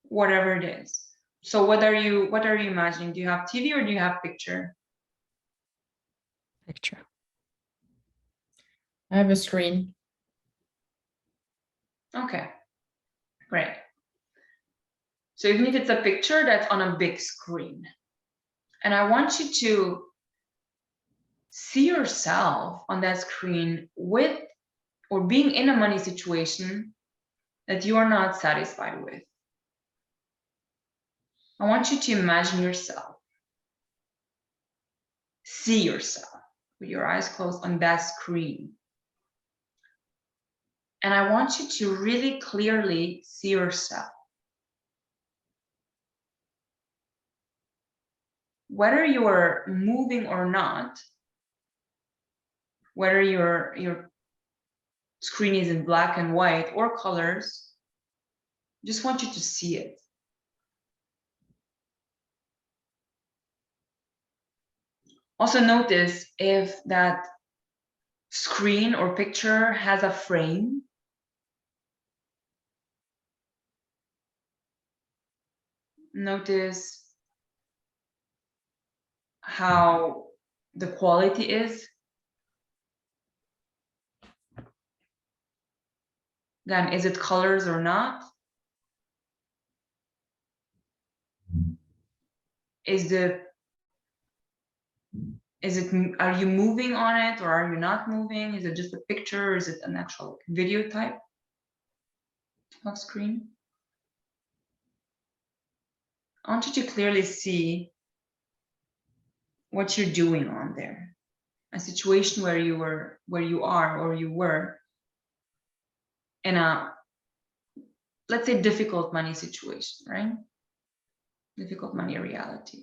whatever it is. So what are you imagining? Do you have TV or do you have picture? Picture. I have a screen. Okay, great. So even if it's a picture, that's on a big screen. And I want you to see yourself on that screen with or being in a money situation that you are not satisfied with. I want you to imagine yourself, see yourself with your eyes closed on that screen. And I want you to really clearly see yourself. Whether you're moving or not, whether your screen is in black and white or colors, just want you to see it. Also notice if that screen or picture has a frame. Notice how the quality is. Again, is it colors or not? Are you moving on it or are you not moving? Is it just a picture or is it an actual video type of screen? I want you to clearly see what you're doing on there. A situation where you were in a, let's say, difficult money situation, right? Difficult money reality,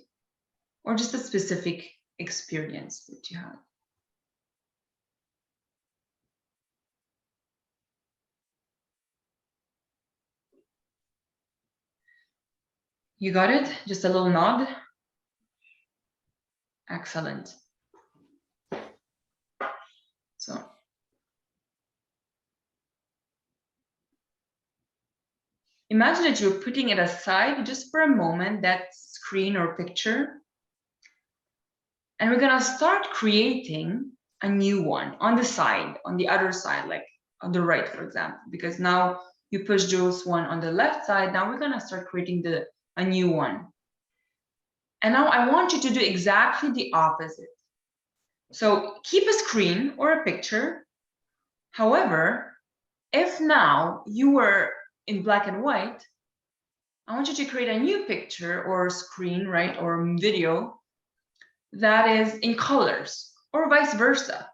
or just a specific experience that you had. You got it? Just a little nod. Excellent. So imagine that you're putting it aside just for a moment, that screen or picture. And we're gonna start creating a new one on the side, on the other side, like on the right, for example, because now you push Joe's one on the left side. Now we're gonna start creating a new one. And now I want you to do exactly the opposite. So keep a screen or a picture. However, if now you were in black and white, I want you to create a new picture or screen, right, or video that is in colors, or vice versa.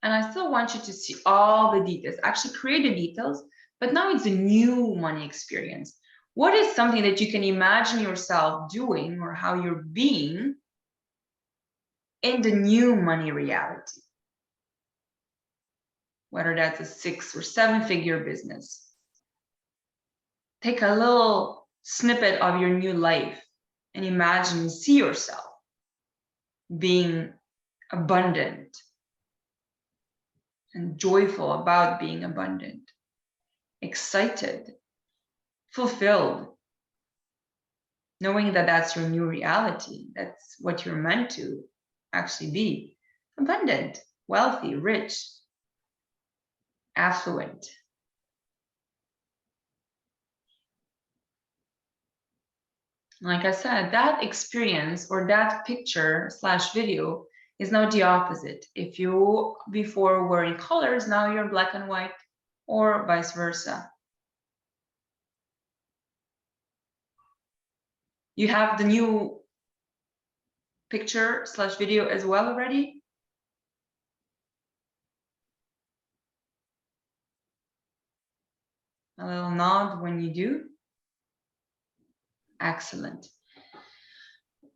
And I still want you to see all the details, actually create the details, but now it's a new money experience. What is something that you can imagine yourself doing or how you're being in the new money reality? Whether that's a 6 or 7 figure business. Take a little snippet of your new life and imagine, see yourself being abundant and joyful about being abundant, excited, fulfilled, knowing that that's your new reality. That's what you're meant to actually be. Abundant, wealthy, rich, affluent. Like I said, that experience or that picture / video is now the opposite. If you before were in colors, now you're black and white, or vice versa. You have the new picture / video as well already? A little nod when you do. Excellent.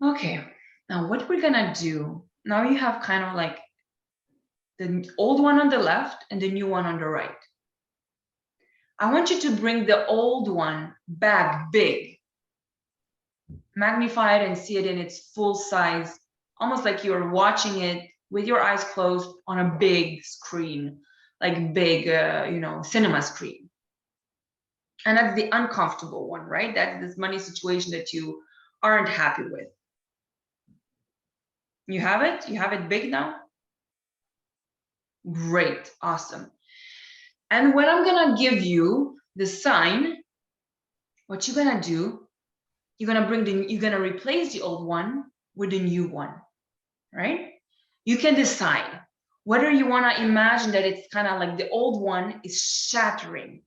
Okay, now what we're gonna do, now you have kind of like the old one on the left and the new one on the right. I want you to bring the old one back big. Magnify it and see it in its full size, almost like you're watching it with your eyes closed on a big screen, like big, cinema screen. And that's the uncomfortable one, right? That's this money situation that you aren't happy with. You have it? You have it big now? Great, awesome. And when I'm gonna give you the sign, what you're gonna do, you're gonna replace the old one with the new one, right? You can decide whether you wanna imagine that it's kind of like the old one is shattering,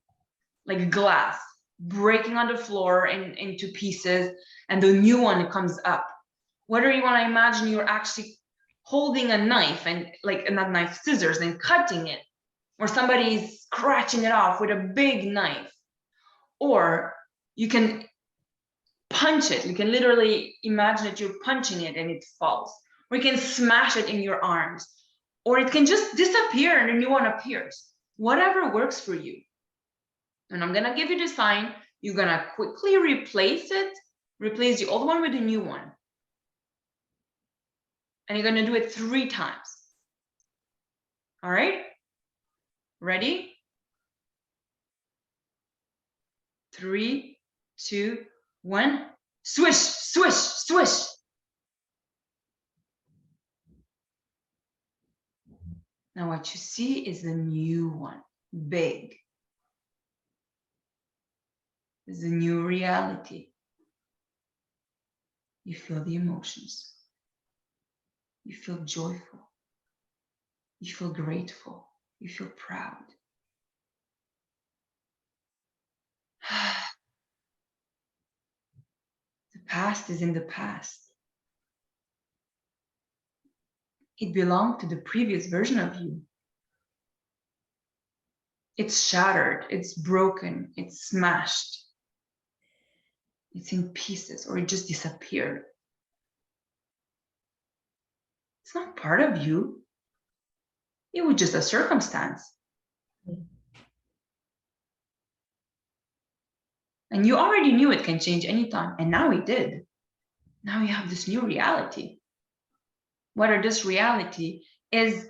like glass, breaking on the floor and into pieces, and the new one comes up. Whether you wanna imagine you're actually holding a knife and like, not knife, scissors, and cutting it, or somebody's scratching it off with a big knife. Or you can punch it. You can literally imagine that you're punching it and it falls. Or you can smash it in your arms. Or it can just disappear and a new one appears. Whatever works for you. And I'm gonna give you the sign. You're gonna quickly replace it, replace the old one with the new one. And you're gonna do it 3 times. All right? Ready? 3, 2, 1. Swish, swish, swish. Now what you see is the new one, big. This is a new reality. You feel the emotions. You feel joyful. You feel grateful. You feel proud. The past is in the past. It belonged to the previous version of you. It's shattered, it's broken, it's smashed. It's in pieces, or it just disappeared. It's not part of you. It was just a circumstance. And you already knew it can change anytime, and now it did. Now you have this new reality. Whether this reality is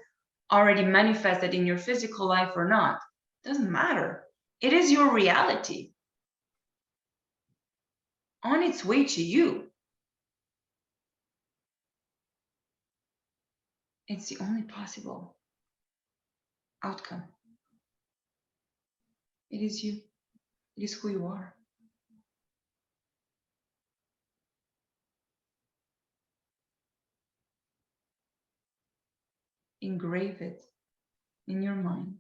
already manifested in your physical life or not, doesn't matter. It is your reality on its way to you. It's the only possible outcome. It is you. It is who you are. Engrave it in your mind.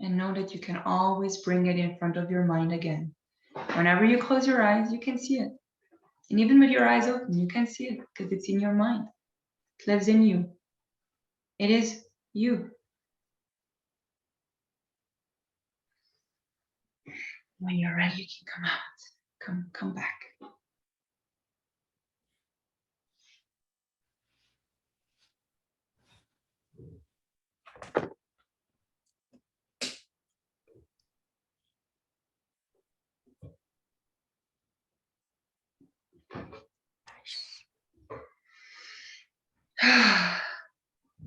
And know that you can always bring it in front of your mind again. Whenever you close your eyes, you can see it. And even with your eyes open, you can see it because it's in your mind. It lives in you. It is you. When you're ready, you can come out. Come back.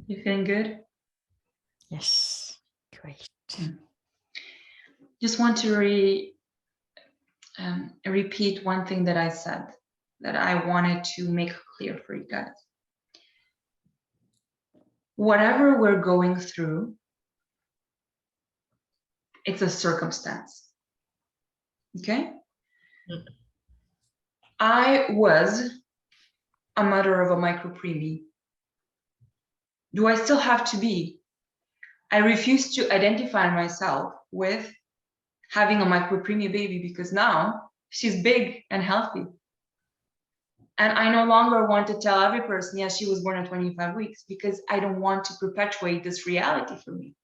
You feeling good? Yes, great. Just want to repeat one thing that I said that I wanted to make clear for you guys. Whatever we're going through, it's a circumstance. Okay? I was a mother of a micro-preemie. Do I still have to be? I refuse to identify myself with having a micro-preemie baby because now she's big and healthy. And I no longer want to tell every person, yes, she was born at 25 weeks, because I don't want to perpetuate this reality for me.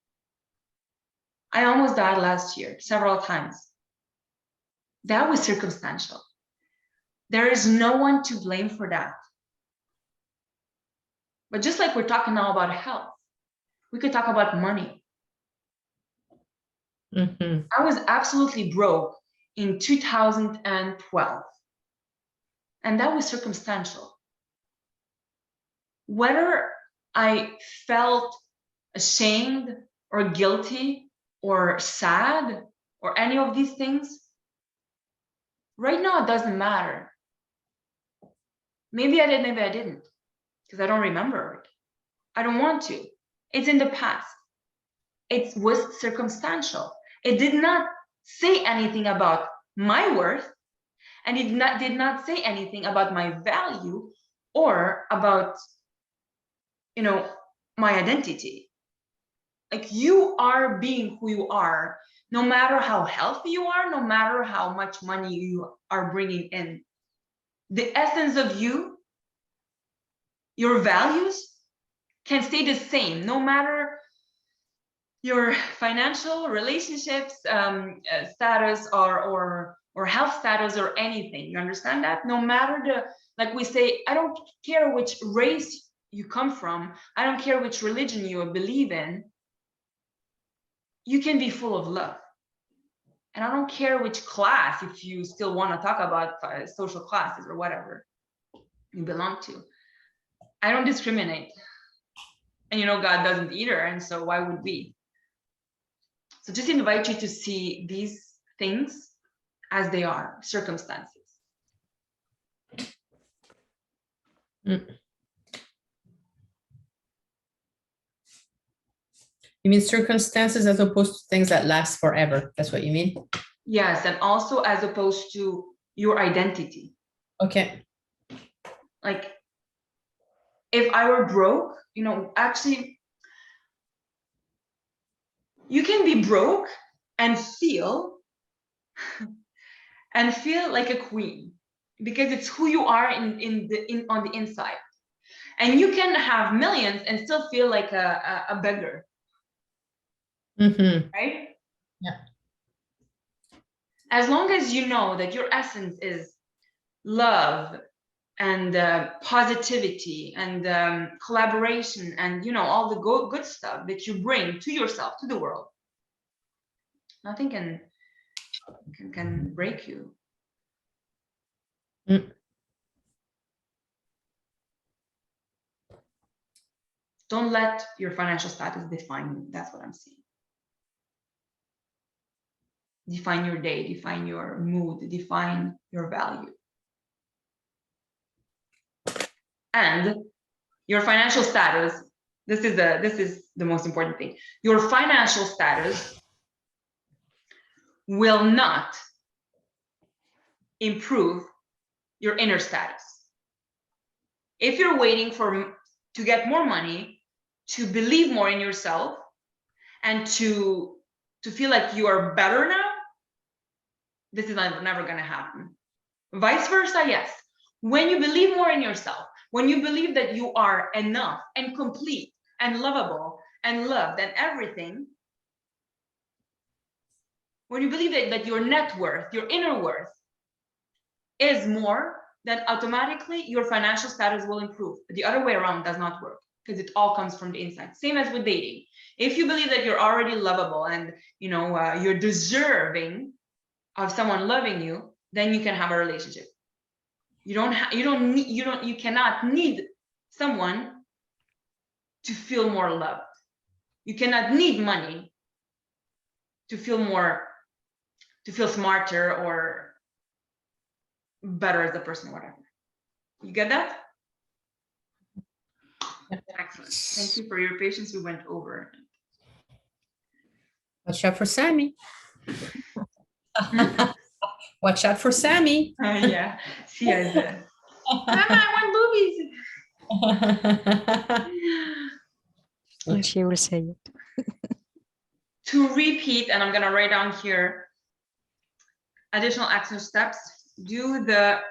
I almost died last year, several times. That was circumstantial. There is no one to blame for that. But just like we're talking now about health, we could talk about money. I was absolutely broke in 2012. And that was circumstantial. Whether I felt ashamed or guilty or sad or any of these things, right now it doesn't matter. Maybe I did, maybe I didn't, because I don't remember it. I don't want to. It's in the past. It was circumstantial. It did not say anything about my worth, and it did not say anything about my value or about, you know, my identity. Like, you are being who you are, no matter how healthy you are, no matter how much money you are bringing in. The essence of you, your values, can stay the same, no matter your financial, relationships, status, or health status, or anything. You understand that? No matter the, like we say, I don't care which race you come from, I don't care which religion you believe in, you can be full of love. And I don't care which class, if you still want to talk about social classes or whatever you belong to. I don't discriminate. And you know, God doesn't either, and so why would we? So just invite you to see these things as they are, circumstances. You mean circumstances as opposed to things that last forever? That's what you mean? Yes, and also as opposed to your identity. Okay. Like, if I were broke, you know, actually, you can be broke and feel like a queen, because it's who you are on the inside. And you can have millions and still feel like a beggar. Mm-hmm. Right? Yeah. As long as you know that your essence is love and positivity and collaboration and, you know, all the good stuff that you bring to yourself, to the world, nothing can break you. Don't let your financial status define you. That's what I'm saying. Define your day, define your mood, define your value. And your financial status, this is the most important thing. Your financial status will not improve your inner status. If you're waiting to get more money, to believe more in yourself, and to feel like you are better now, this is never going to happen. Vice versa, yes. When you believe more in yourself, when you believe that you are enough and complete and lovable and loved and everything, when you believe that your net worth, your inner worth is more, then automatically your financial status will improve. The other way around does not work, because it all comes from the inside. Same as with dating. If you believe that you're already lovable and, you know, you're deserving of someone loving you, then you can have a relationship. You cannot need someone to feel more loved. You cannot need money to feel smarter or better as a person, whatever. You get that? Excellent. Thank you for your patience. We went over. Watch out for Sammy. Watch out for Sammy. Yeah. See, I said, Mama, I want boobies. She will say it. To repeat, and I'm going to write down here additional action steps. Do the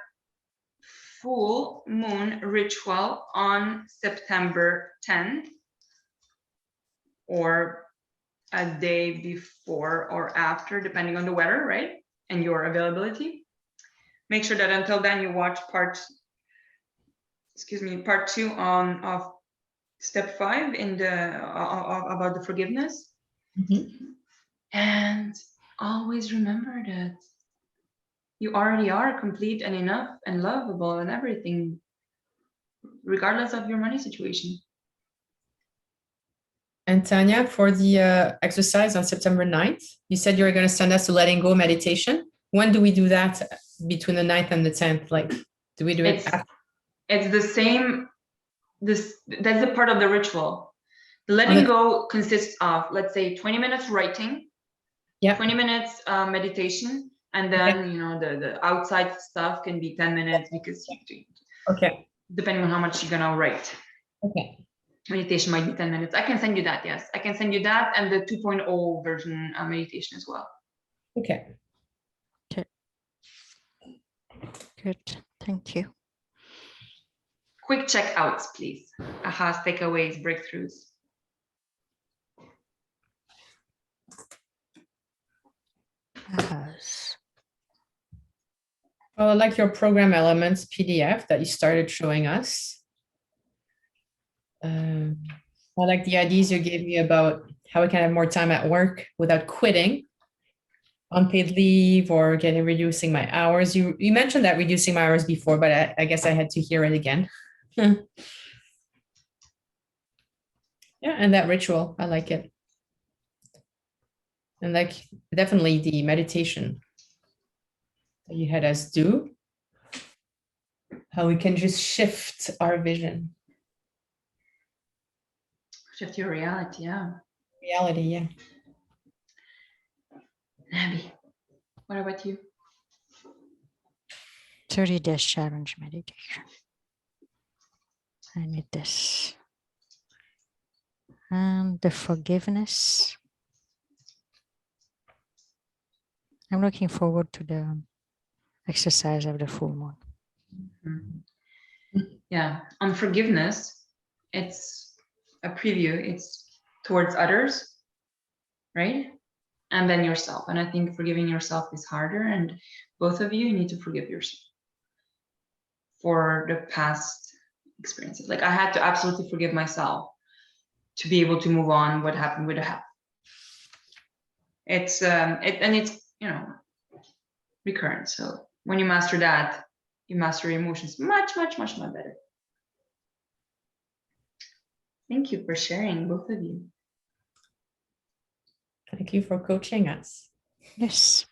full moon ritual on September 10th, or a day before or after, depending on the weather, right? And your availability. Make sure that until then you watch part 2 of step 5 in the about the forgiveness. Mm-hmm. And always remember that you already are complete and enough and lovable and everything, regardless of your money situation. And Tanya, for the exercise on September 9th, you said you were going to send us to letting go meditation. When do we do that between the 9th and the 10th? Like, do we do it after? It's the same. That's the part of the ritual. The letting go consists of, let's say, 20 minutes writing, 20 minutes meditation, and then the outside stuff can be 10 minutes because depending on how much you're gonna write. Okay. Meditation might be 10 minutes. I can send you that. Yes, I can send you that and the 2.0 version meditation as well. Okay. Good. Thank you. Quick checkouts, please. Ahas, takeaways, breakthroughs. Ahas. Well, I like your program elements PDF that you started showing us. I like the ideas you gave me about how we can have more time at work without quitting, unpaid leave, or reducing my hours. You mentioned that reducing my hours before, but I guess I had to hear it again. Yeah, and that ritual, I like it. And like definitely the meditation that you had us do, how we can just shift our vision. Shift your reality, yeah. Reality, yeah. Abby, what about you? 30-day challenge meditation. I need this. And the forgiveness. I'm looking forward to the exercise of the full moon. Mm-hmm. Yeah, on forgiveness, it's a preview. It's towards others, right? And then yourself. And I think forgiving yourself is harder. And both of you need to forgive yourself for the past experiences. Like I had to absolutely forgive myself to be able to move on what happened with the health. It's recurrent. So when you master that, you master your emotions much better. Thank you for sharing, both of you. Thank you for coaching us. Yes.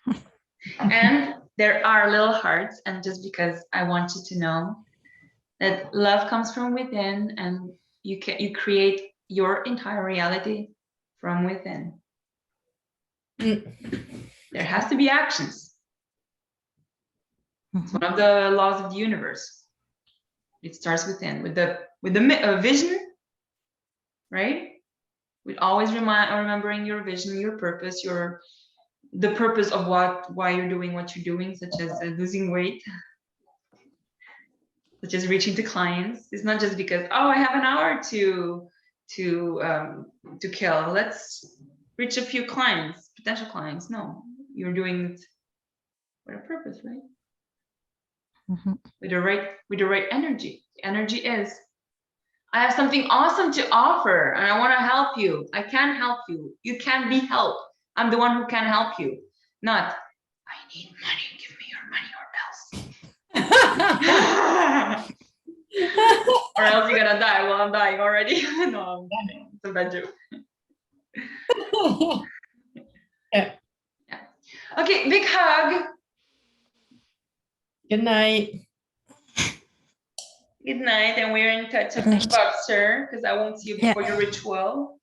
And there are little hearts, and just because I want you to know that love comes from within, and you create your entire reality from within. There has to be actions. It's one of the laws of the universe. It starts within with the vision, right? With always remembering your vision, your purpose, the purpose of why you're doing what you're doing, such as losing weight, such as reaching to clients. It's not just because, oh, I have an hour to kill. Let's reach a few clients, potential clients. No, you're doing it with a purpose, right? With the right energy. The energy is, I have something awesome to offer and I want to help you. I can help you. You can be helped. I'm the one who can help you. Not, I need money. Give me your money or else. Or else you're gonna die. Well, I'm dying already. No, I'm kidding. It's a bad joke. Yeah. Okay, big hug. Good night. Good night, and we're in touch on Boxer because I won't see you before your ritual.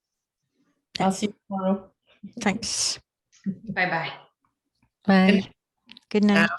I'll see you tomorrow. Thanks. Bye-bye. Bye. Good night.